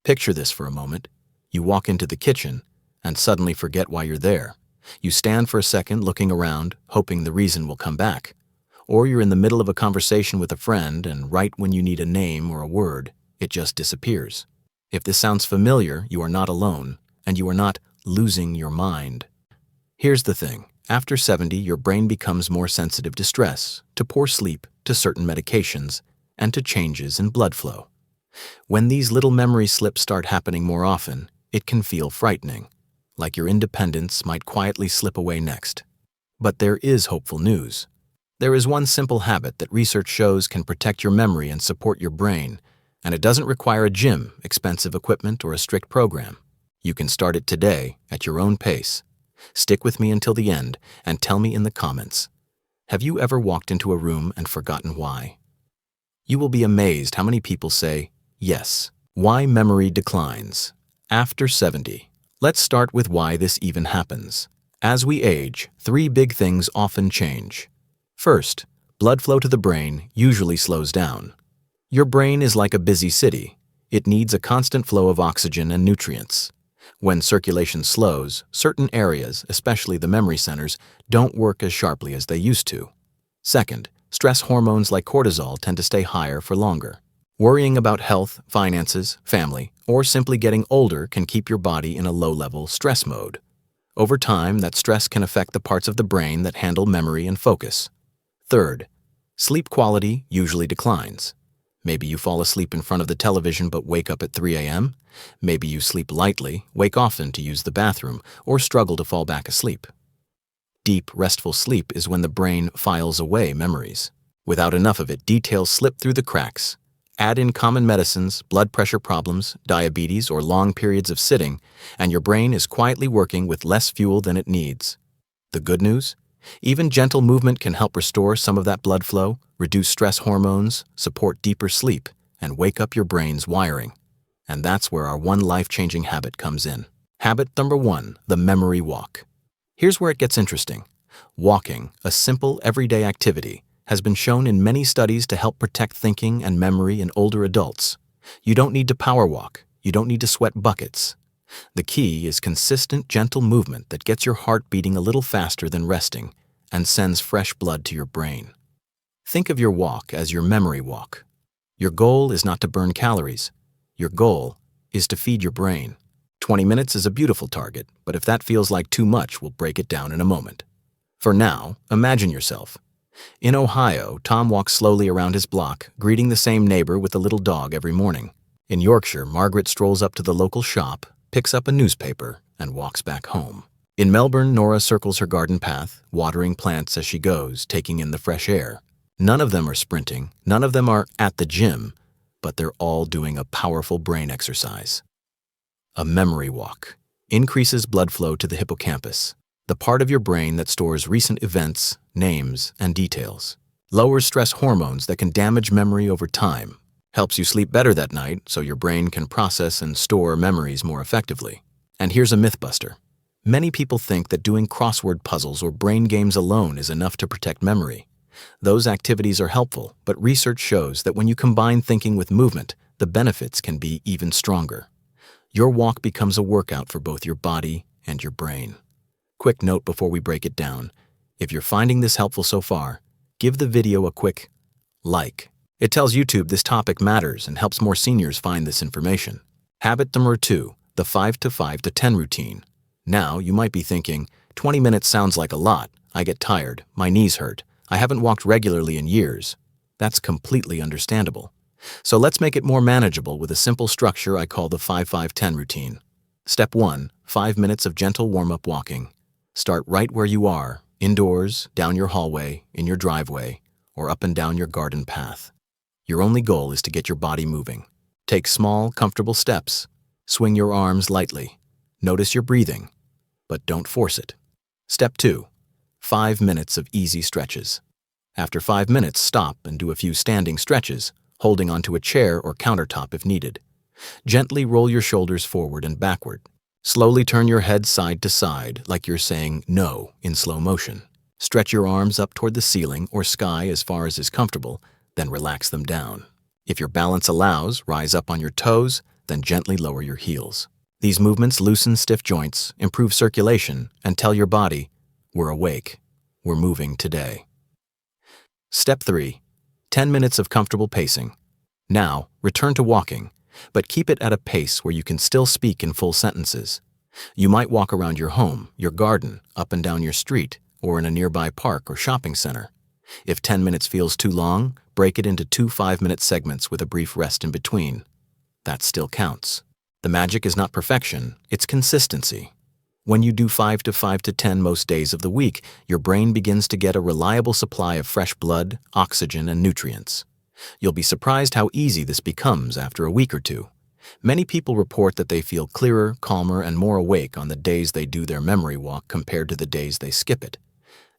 Picture this for a moment. You walk into the kitchen and suddenly forget why you're there. You stand for a second looking around, hoping the reason will come back. Or you're in the middle of a conversation with a friend and right when you need a name or a word, it just disappears. If this sounds familiar, you are not alone, and you are not losing your mind. Here's the thing. After 70, your brain becomes more sensitive to stress, to poor sleep, to certain medications, and to changes in blood flow. When these little memory slips start happening more often, it can feel frightening, like your independence might quietly slip away next. But there is hopeful news. There is one simple habit that research shows can protect your memory and support your brain, and it doesn't require a gym, expensive equipment, or a strict program. You can start it today at your own pace. Stick with me until the end and tell me in the comments. Have you ever walked into a room and forgotten why? You will be amazed how many people say, yes. Why memory declines. After 70. Let's start with why this even happens. As we age, 3 big things often change. First, blood flow to the brain usually slows down. Your brain is like a busy city. It needs a constant flow of oxygen and nutrients. When circulation slows, certain areas, especially the memory centers, don't work as sharply as they used to. Second, stress hormones like cortisol tend to stay higher for longer. Worrying about health, finances, family, or simply getting older can keep your body in a low-level stress mode. Over time, that stress can affect the parts of the brain that handle memory and focus. Third, sleep quality usually declines. Maybe you fall asleep in front of the television but wake up at 3 a.m. Maybe you sleep lightly, wake often to use the bathroom, or struggle to fall back asleep. Deep, restful sleep is when the brain files away memories. Without enough of it, details slip through the cracks. Add in common medicines, blood pressure problems, diabetes, or long periods of sitting, and your brain is quietly working with less fuel than it needs. The good news? Even gentle movement can help restore some of that blood flow, reduce stress hormones, support deeper sleep, and wake up your brain's wiring. And that's where our one life-changing habit comes in. Habit number 1, the memory walk. Here's where it gets interesting. Walking, a simple, everyday activity, has been shown in many studies to help protect thinking and memory in older adults. You don't need to power walk. You don't need to sweat buckets. The key is consistent, gentle movement that gets your heart beating a little faster than resting and sends fresh blood to your brain. Think of your walk as your memory walk. Your goal is not to burn calories. Your goal is to feed your brain. 20 minutes is a beautiful target, but if that feels like too much, we'll break it down in a moment. For now, imagine yourself. In Ohio, Tom walks slowly around his block, greeting the same neighbor with a little dog every morning. In Yorkshire, Margaret strolls up to the local shop, picks up a newspaper, and walks back home. In Melbourne, Nora circles her garden path, watering plants as she goes, taking in the fresh air. None of them are sprinting, none of them are at the gym, but they're all doing a powerful brain exercise. A memory walk increases blood flow to the hippocampus, the part of your brain that stores recent events, names, and details. Lowers stress hormones that can damage memory over time. Helps you sleep better that night so your brain can process and store memories more effectively. And here's a mythbuster. Many people think that doing crossword puzzles or brain games alone is enough to protect memory. Those activities are helpful, but research shows that when you combine thinking with movement, the benefits can be even stronger. Your walk becomes a workout for both your body and your brain. Quick note before we break it down. If you're finding this helpful so far, give the video a quick like. It tells YouTube this topic matters and helps more seniors find this information. Habit number 2, the 5 to 5 to 10 routine. Now, you might be thinking, 20 minutes sounds like a lot. I get tired. My knees hurt. I haven't walked regularly in years. That's completely understandable. So let's make it more manageable with a simple structure I call the 5-5-10 routine. Step 1, 5 minutes of gentle warm-up walking. Start right where you are, indoors, down your hallway, in your driveway, or up and down your garden path. Your only goal is to get your body moving. Take small, comfortable steps. Swing your arms lightly. Notice your breathing, but don't force it. Step 2, 5 minutes of easy stretches. After 5 minutes, stop and do a few standing stretches, holding onto a chair or countertop if needed. Gently roll your shoulders forward and backward. Slowly turn your head side to side like you're saying no in slow motion. Stretch your arms up toward the ceiling or sky as far as is comfortable, then relax them down. If your balance allows, rise up on your toes, then gently lower your heels. These movements loosen stiff joints, improve circulation, and tell your body, we're awake, we're moving today. Step 3. 10 minutes of comfortable pacing. Now, return to walking, but keep it at a pace where you can still speak in full sentences. You might walk around your home, your garden, up and down your street, or in a nearby park or shopping center. If 10 minutes feels too long, break it into 2 5-minute segments with a brief rest in between. That still counts. The magic is not perfection, it's consistency. When you do 5 to 10 most days of the week, your brain begins to get a reliable supply of fresh blood, oxygen, and nutrients. You'll be surprised how easy this becomes after a week or two. Many people report that they feel clearer, calmer, and more awake on the days they do their memory walk compared to the days they skip it.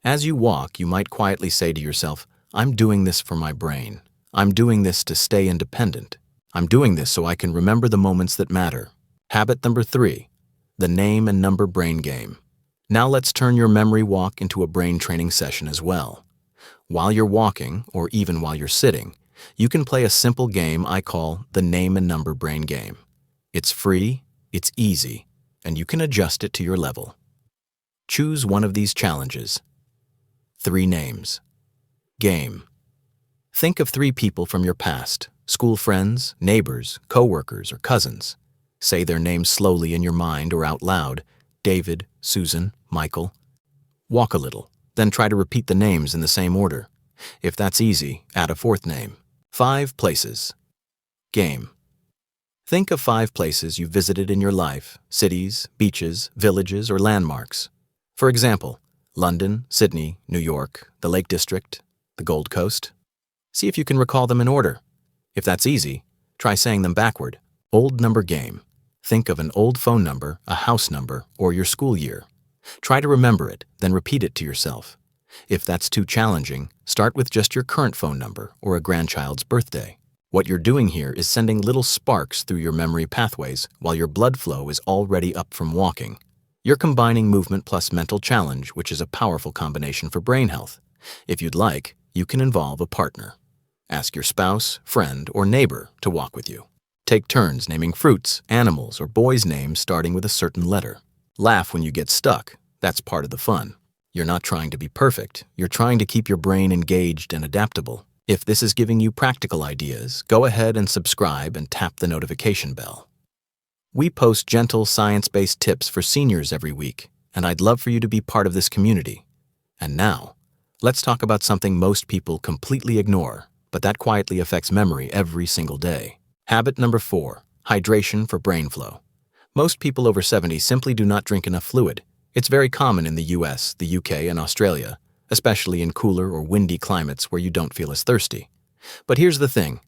As you walk, you might quietly say to yourself, I'm doing this for my brain. I'm doing this to stay independent. I'm doing this so I can remember the moments that matter. Habit number 3, the name and number brain game. Now let's turn your memory walk into a brain training session as well. While you're walking, or even while you're sitting, you can play a simple game I call the name and number brain game. It's free, it's easy, and you can adjust it to your level. Choose one of these challenges. 3 names. Game. Think of 3 people from your past, school friends, neighbors, coworkers, or cousins. Say their names slowly in your mind or out loud: David, Susan, Michael. Walk a little, then try to repeat the names in the same order. If that's easy, add a 4th name. 5 places. Game. Think of 5 places you've visited in your life: cities, beaches, villages, or landmarks. For example, London, Sydney, New York, the Lake District, the Gold Coast. See if you can recall them in order. If that's easy, try saying them backward. Old number game. Think of an old phone number, a house number, or your school year. Try to remember it, then repeat it to yourself. If that's too challenging, start with just your current phone number or a grandchild's birthday. What you're doing here is sending little sparks through your memory pathways while your blood flow is already up from walking. You're combining movement plus mental challenge, which is a powerful combination for brain health. If you'd like, you can involve a partner. Ask your spouse, friend, or neighbor to walk with you. Take turns naming fruits, animals, or boys' names starting with a certain letter. Laugh when you get stuck. That's part of the fun. You're not trying to be perfect. You're trying to keep your brain engaged and adaptable. If this is giving you practical ideas, go ahead and subscribe and tap the notification bell. We post gentle, science-based tips for seniors every week, and I'd love for you to be part of this community. And now, let's talk about something most people completely ignore, but that quietly affects memory every single day. Habit number 4, hydration for brain flow. Most people over 70 simply do not drink enough fluid. It's very common in the US, the UK, and Australia, especially in cooler or windy climates where you don't feel as thirsty. But here's the thing.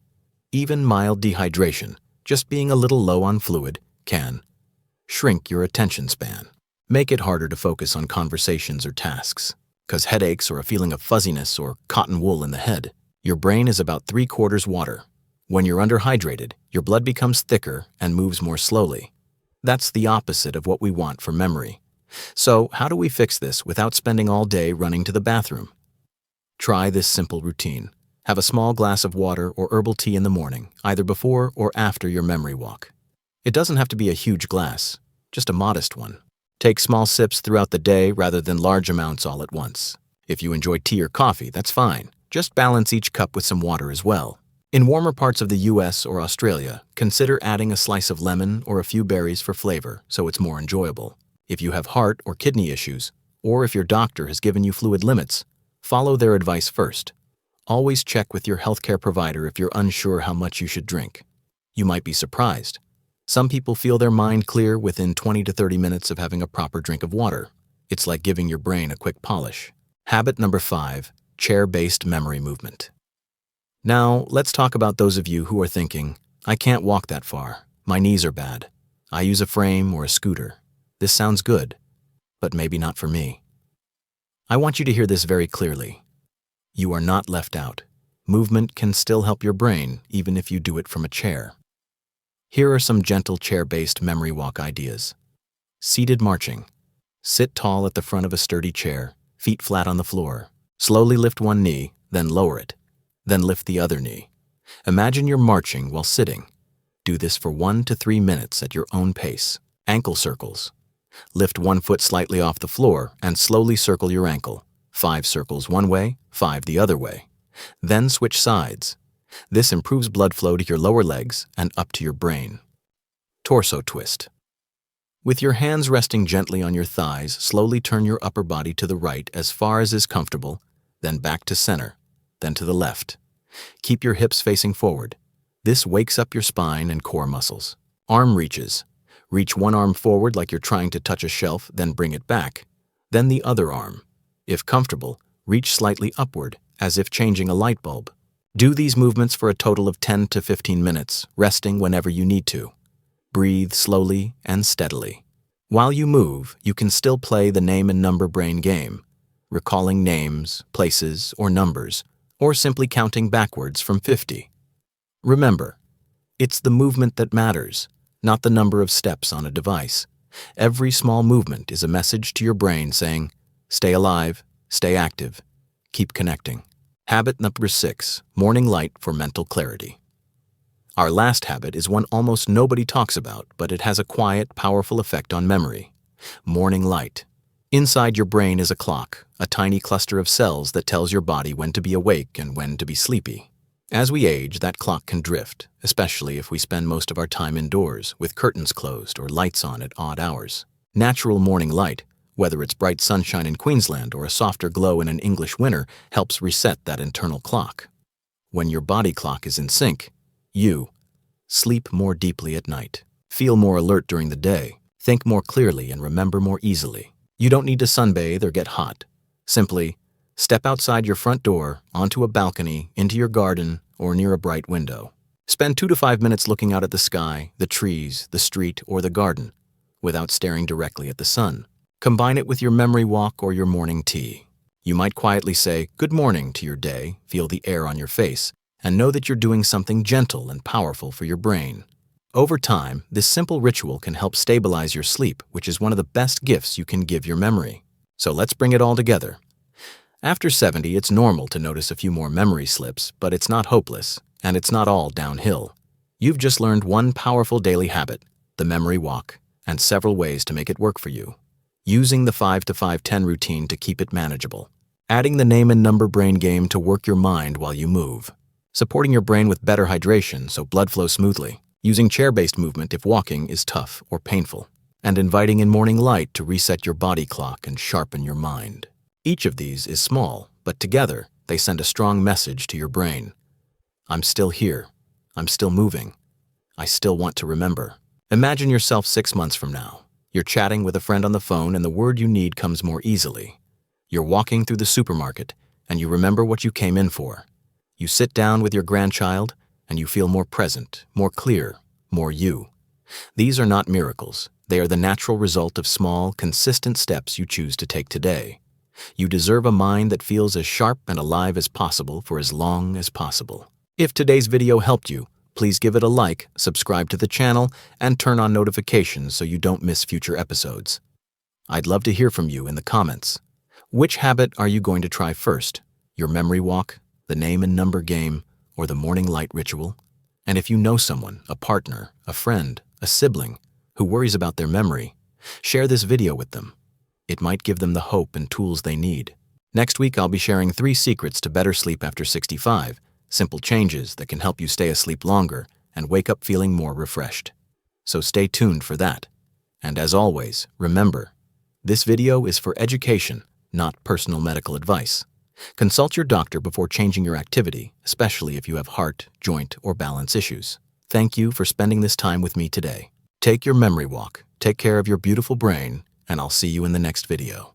Even mild dehydration, just being a little low on fluid, can shrink your attention span. Make it harder to focus on conversations or tasks, cause headaches or a feeling of fuzziness or cotton wool in the head. Your brain is about 3/4 water. When you're underhydrated, your blood becomes thicker and moves more slowly. That's the opposite of what we want for memory. So, how do we fix this without spending all day running to the bathroom? Try this simple routine. Have a small glass of water or herbal tea in the morning, either before or after your memory walk. It doesn't have to be a huge glass, just a modest one. Take small sips throughout the day rather than large amounts all at once. If you enjoy tea or coffee, that's fine. Just balance each cup with some water as well. In warmer parts of the US or Australia, consider adding a slice of lemon or a few berries for flavor so it's more enjoyable. If you have heart or kidney issues, or if your doctor has given you fluid limits, follow their advice first. Always check with your healthcare provider if you're unsure how much you should drink. You might be surprised. Some people feel their mind clear within 20 to 30 minutes of having a proper drink of water. It's like giving your brain a quick polish. Habit number 5, chair-based memory movement. Now, let's talk about those of you who are thinking, I can't walk that far. My knees are bad. I use a frame or a scooter. This sounds good, but maybe not for me. I want you to hear this very clearly. You are not left out. Movement can still help your brain, even if you do it from a chair. Here are some gentle chair-based memory walk ideas. Seated marching. Sit tall at the front of a sturdy chair, feet flat on the floor. Slowly lift one knee, then lower it. Then lift the other knee. Imagine you're marching while sitting. Do this for 1 to 3 minutes at your own pace. Ankle circles. Lift one foot slightly off the floor and slowly circle your ankle. 5 circles one way, 5 the other way. Then switch sides. This improves blood flow to your lower legs and up to your brain. Torso twist. With your hands resting gently on your thighs, slowly turn your upper body to the right as far as is comfortable, then back to center, then to the left. Keep your hips facing forward. This wakes up your spine and core muscles. Arm reaches. Reach one arm forward like you're trying to touch a shelf, then bring it back. Then the other arm. If comfortable, reach slightly upward, as if changing a light bulb. Do these movements for a total of 10 to 15 minutes, resting whenever you need to. Breathe slowly and steadily. While you move, you can still play the name and number brain game, recalling names, places, or numbers, or simply counting backwards from 50. Remember, it's the movement that matters, not the number of steps on a device. Every small movement is a message to your brain saying, stay alive, stay active, keep connecting. Habit number 6, morning light for mental clarity. Our last habit is one almost nobody talks about, but it has a quiet, powerful effect on memory. Morning light. Inside your brain is a clock, a tiny cluster of cells that tells your body when to be awake and when to be sleepy. As we age, that clock can drift, especially if we spend most of our time indoors, with curtains closed or lights on at odd hours. Natural morning light, whether it's bright sunshine in Queensland or a softer glow in an English winter, helps reset that internal clock. When your body clock is in sync, you sleep more deeply at night, feel more alert during the day, think more clearly, and remember more easily. You don't need to sunbathe or get hot. Simply step outside your front door, onto a balcony, into your garden, or near a bright window. Spend 2 to 5 minutes looking out at the sky, the trees, the street, or the garden, without staring directly at the sun. Combine it with your memory walk or your morning tea. You might quietly say, "Good morning" to your day, feel the air on your face, and know that you're doing something gentle and powerful for your brain. Over time, this simple ritual can help stabilize your sleep, which is one of the best gifts you can give your memory. So let's bring it all together. After 70, it's normal to notice a few more memory slips, but it's not hopeless, and it's not all downhill. You've just learned one powerful daily habit, the memory walk, and several ways to make it work for you. Using the 5 to 5-10 routine to keep it manageable. Adding the name and number brain game to work your mind while you move. Supporting your brain with better hydration so blood flows smoothly. Using chair-based movement if walking is tough or painful. And inviting in morning light to reset your body clock and sharpen your mind. Each of these is small, but together they send a strong message to your brain. I'm still here. I'm still moving. I still want to remember. Imagine yourself 6 months from now. You're chatting with a friend on the phone and the word you need comes more easily. You're walking through the supermarket and you remember what you came in for. You sit down with your grandchild and you feel more present, more clear, more you. These are not miracles. They are the natural result of small, consistent steps you choose to take today. You deserve a mind that feels as sharp and alive as possible for as long as possible. If today's video helped you, please give it a like, subscribe to the channel, and turn on notifications so you don't miss future episodes. I'd love to hear from you in the comments. Which habit are you going to try first? Your memory walk, the name and number game, or the morning light ritual? And if you know someone, a partner, a friend, a sibling, who worries about their memory, share this video with them. It might give them the hope and tools they need. Next week, I'll be sharing 3 secrets to better sleep after 65, simple changes that can help you stay asleep longer and wake up feeling more refreshed. So stay tuned for that. And as always, remember, this video is for education, not personal medical advice. Consult your doctor before changing your activity, especially if you have heart, joint, or balance issues. Thank you for spending this time with me today. Take your memory walk, take care of your beautiful brain, and I'll see you in the next video.